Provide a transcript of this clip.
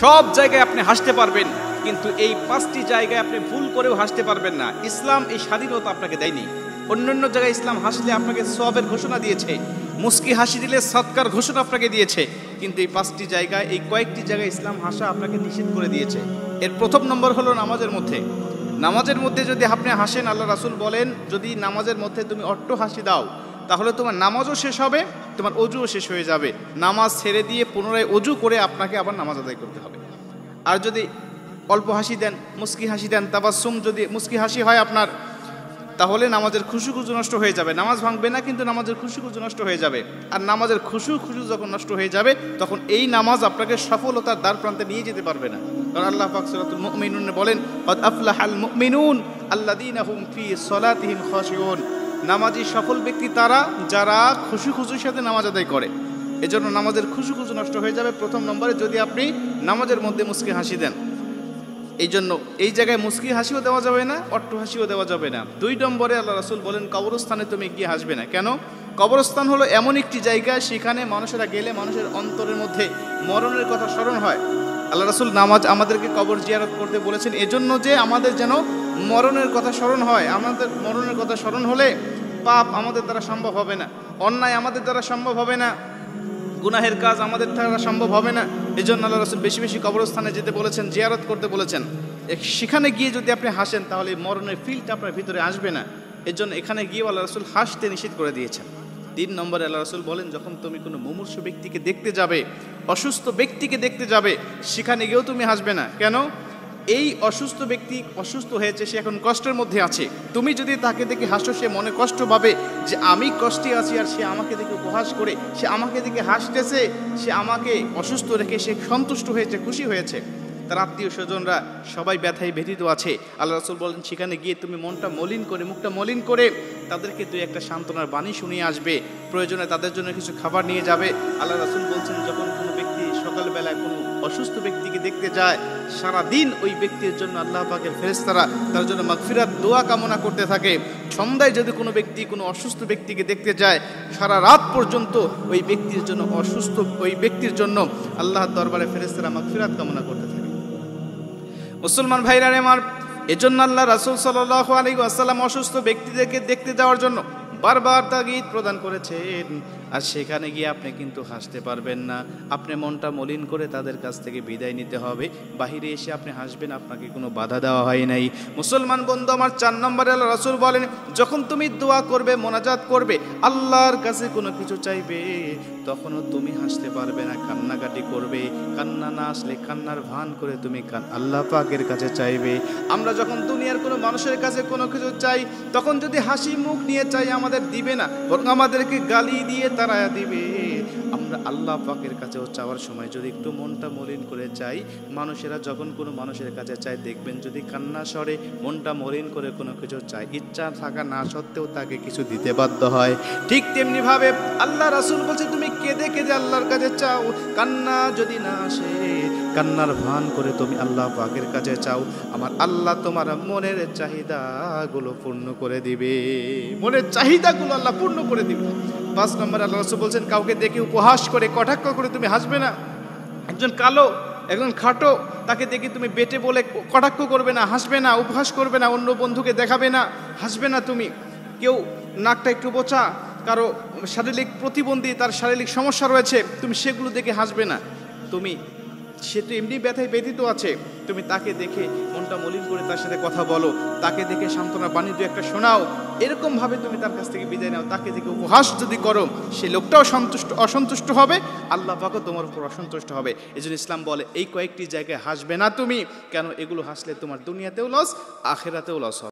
সব জায়গায় আপনি হাসতে পারবেন, কিন্তু এই 5টি জায়গায় আপনি ভুল করেও হাসতে পারবেন না। ইসলাম এই স্বাধীনতা আপনাকে দেয়নি। অন্যান্য জায়গায় ইসলাম হাসলে আপনাকে সওয়াবের ঘোষণা দিয়েছে, মুস্কি হাসি দিলে সদকার ঘোষণা আপনাকে দিয়েছে, কিন্তু এই 5টি জায়গায়, এই কয়েকটি জায়গায় ইসলাম হাসা আপনাকে নিষেধ করে দিয়েছে। এর প্রথম নম্বর হলো নামাজের মধ্যে। নামাজের মধ্যে যদি আপনি হাসেন, আল্লাহ রাসূল বলেন, যদি নামাজের মধ্যে তুমি অট্ট হাসি দাও, তাহলে তোমার নামাজও শেষ হবে, তোমার অজুও শেষ হয়ে যাবে। নামাজ ছেড়ে দিয়ে পুনরায় অজু করে আপনাকে আবার নামাজ আদায় করতে হবে। আর যদি অল্প হাসি দেন, মুস্কি হাসি দেন, তাবাসসুম যদি মুস্কি হাসি হয় আপনার, তাহলে নামাজের খুশু নষ্ট হয়ে যাবে। নামাজ ভাঙবে না, কিন্তু নামাজের খুশু নষ্ট হয়ে যাবে। আর নামাজের খুশু যখন নষ্ট হয়ে যাবে, তখন এই নামাজ আপনাকে সফলতার দ্বার প্রান্তে নিয়ে যেতে পারবে না। কারণ আল্লাহ পাক সূরাতুল মুমিনুনে বলেন, ক্বাদ আফলাহাল মুমিনুন আল্লাযীনা হুম ফি সলাতিহিম খাশিউন। নামাজি সফল ব্যক্তি তারা যারা খুশুর সাথে নামাজ আদায় করে। এজন্য নামাজের খুশু নষ্ট হয়ে যাবে প্রথম নম্বরে, যদি আপনি নামাজের মধ্যে মুস্কি হাসি দেন। এই জন্য এই জায়গায় মুস্কি হাসিও দেওয়া যাবে না, অট্ট হাসিও দেওয়া যাবে না। 2 নম্বরে আল্লাহ রাসূল বলেন, কবরস্থানে তুমি গিয়ে হাসবে না। কেন? কবরস্থান হলো এমন একটি জায়গা, সেখানে মানুষেরা গেলে মানুষের অন্তরের মধ্যে মরণের কথা স্মরণ হয়। আল্লাহ রাসূল নামাজ আমাদেরকে কবর জিয়ারত করতে বলেছেন এজন্য যে আমাদের যেন মরণের কথা স্মরণ হয়। আমাদের মরণের কথা স্মরণ হলে পাপ আমাদের দ্বারা সম্ভব হবে না, অন্যায় আমাদের দ্বারা সম্ভব হবে না, গুনাহের কাজ আমাদের দ্বারা সম্ভব হবে না। এই জন্য আল্লাহ রাসূল বেশি বেশি কবরস্থানে যেতে বলেছেন, জিয়ারত করতে বলেছেন। সেখানে গিয়ে যদি আপনি হাসেন, তাহলে মরণের ফিলটা আপনার ভিতরে আসবে না। এর জন্য এখানে গিয়ে আল্লাহ রাসূল হাসতে নিষেধ করে দিয়েছেন। 3 নম্বরে আল্লাহ রাসূল বলেন, যখন তুমি কোনো মুমূর্ষু ব্যক্তিকে দেখতে যাবে, অসুস্থ ব্যক্তিকে দেখতে যাবে, সেখানে গিয়েও তুমি হাসবে না। কেন? এই অসুস্থ ব্যক্তি অসুস্থ হয়েছে, সে এখন কষ্টের মধ্যে আছে। তুমি যদি তাকে দেখে হাসো, সে মনে কষ্ট পাবে যে আমি কষ্টে আছি, আর সে আমাকে দেখে উপহাস করে, সে আমাকে দেখে হাসতেছে, সে আমাকে অসুস্থ রেখে সে সন্তুষ্ট হয়েছে, খুশি হয়েছে। তার আত্মীয় স্বজনরা সবাই ব্যথায় ব্যথিত আছে। আল্লাহ রাসূল বলেন, সেখানে গিয়ে তুমি মনটা মলিন করে, মুখটা মলিন করে তাদেরকে 2-1টা সান্ত্বনার বাণী শুনিয়ে আসবে, প্রয়োজনে তাদের জন্য কিছু খাবার নিয়ে যাবে। আল্লাহ রাসূল বলছেন, যখন কোনো ব্যক্তি সকালবেলায় কোনো অসুস্থ ব্যক্তিকে দেখতে যায়, সারাদিন ওই ব্যক্তির জন্য আল্লাহ পাকের ফেরেশতারা তার জন্য মাগফিরাত দোয়া কামনা করতে থাকে। সন্ধ্যায় যদি কোনো ব্যক্তি কোনো অসুস্থ ব্যক্তিকে দেখতে যায়, সারা রাত পর্যন্ত ওই ব্যক্তির জন্য ওই ব্যক্তির জন্য আল্লাহর দরবারে ফেরেশতারা মাগফিরাত কামনা করতে থাকে। মুসলমান ভাইরা আমার, এজন্য আল্লাহ রাসূল সাল্লাল্লাহু আলাইহি ওয়াসাল্লাম অসুস্থ ব্যক্তিদেরকে দেখতে যাওয়ার জন্য বারবার তাগিদ প্রদান করেছেন। আর সেখানে গিয়ে আপনি কিন্তু হাসতে পারবেন না, আপনি মনটা মলিন করে তাদের কাছ থেকে বিদায় নিতে হবে। বাহিরে এসে আপনি হাসবেন, আপনাকে কোনো বাধা দেওয়া হয় নাই। মুসলমান বন্ধু আমার, 4 নম্বরে আল্লাহ রাসূল বলেন, যখন তুমি দোয়া করবে, মোনাজাত করবে, আল্লাহর কাছে কোনো কিছু চাইবে, তখনও তুমি হাসতে পারবে না, কান্নাকাটি করবে। কান্না না আসলে কান্নার ভান করে তুমি আল্লাহ পাকের কাছে চাইবে। আমরা যখন দুনিয়ার কোনো মানুষের কাছে কোনো কিছু চাই, তখন যদি হাসি মুখ নিয়ে চাই, আমাদের দিবে না, বরং আমাদেরকে গালি দিয়ে তাড়ায়া দিবে। আমরা আল্লাহ পাকের কাছেও চাওয়ার সময় যদি একটু মনটা মলিন করে চাই, মানুষেরা যখন কোনো মানুষের কাছে চায়, দেখবেন যদি কান্না সরে, মনটা মলিন করে কোনো কিছু চায়, ইচ্ছা থাকা না সত্ত্বেও তাকে কিছু দিতে বাধ্য হয়। ঠিক তেমনি ভাবে আল্লাহ রাসূল বলছে, তুমি কেঁদে কেঁদে আল্লাহর কাছে চাও, কান্না যদি না আসে, কান্নার ভান করে তুমি আল্লাহ পাকের কাছে চাও, আমার আল্লাহ তোমার মনের চাহিদাগুলো পূর্ণ করে দিবে। মনের চাহিদাগুলো আল্লাহ পূর্ণ করে দিবে। 5 নম্বর আল্লাহ রাসূল বলছেন, কাউকে দেখে উপহাস করে, কটাক্ষ করে তুমি হাসবে না। একজন কালো, একজন খাটো, তাকে দেখে তুমি বেটে বলে কটাক্ষ করবে না, হাসবে না, উপহাস করবে না, অন্য বন্ধুকে দেখাবে না, হাসবে না তুমি। কেউ নাকটা একটু বোচা, কারো শারীরিক প্রতিবন্ধী, তার শারীরিক সমস্যা রয়েছে, তুমি সেগুলো দেখে হাসবে না। সে তো এমনি ব্যথায় ব্যথিত আছে, তুমি তাকে দেখে মনটা মলিন করে তার সাথে কথা বলো, তাকে দেখে সান্ত্বনা বাণী 2-1টা শোনাও, এরকম ভাবে তুমি তার কাছ থেকে বিদায় নাও। তাকে দেখে উপহাস যদি করো, সে লোকটাও অসন্তুষ্ট হবে, আল্লাহ পাকও তোমার উপর অসন্তুষ্ট হবে। এজন্য ইসলাম বলে, এই কয়েকটি জায়গায় হাসবে না তুমি। কেন? এগুলো হাসলে তোমার দুনিয়াতেও লস, আখিরাতেও লস হবে।